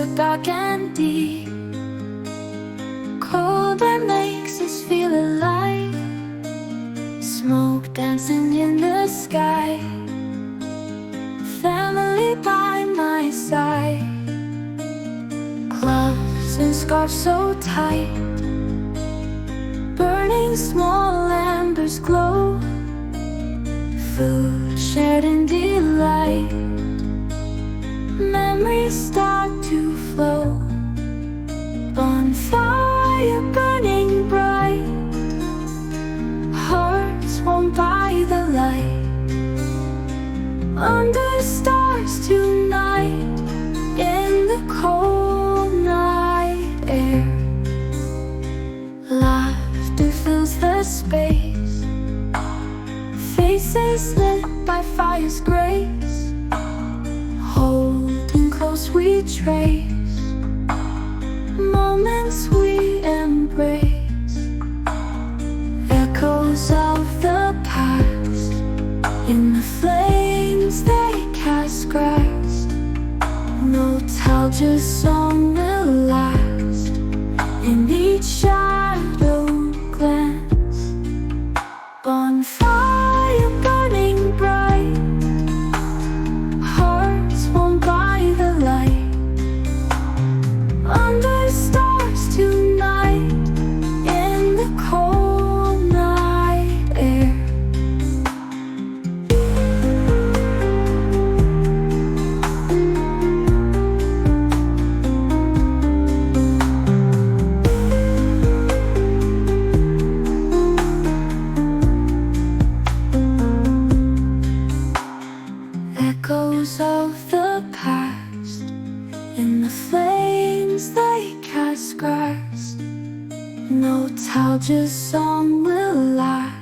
are dark and deep. Cold air makes us feel alive. Smoke dancing in the sky. Family by my side. Gloves and scarves so tight. Burning small embers glow. Food shared in delight. Memories start to flow. Bonfire burning bright. Hearts warmed by the light. Under stars tonight. In the cold night air. Laughter fills the space. Faces lit by fire's grace. Holding close we trace. Moments we embrace. Echoes of the past. In the flames they cast grass. Nostalgia's song will last. In each shadow glance. Bonfire burning bright. Hearts warmed by the light. Under stars tonight. In the cold night air. Echoes of the past. In the flames they cast grass. Nostalgia's song will last.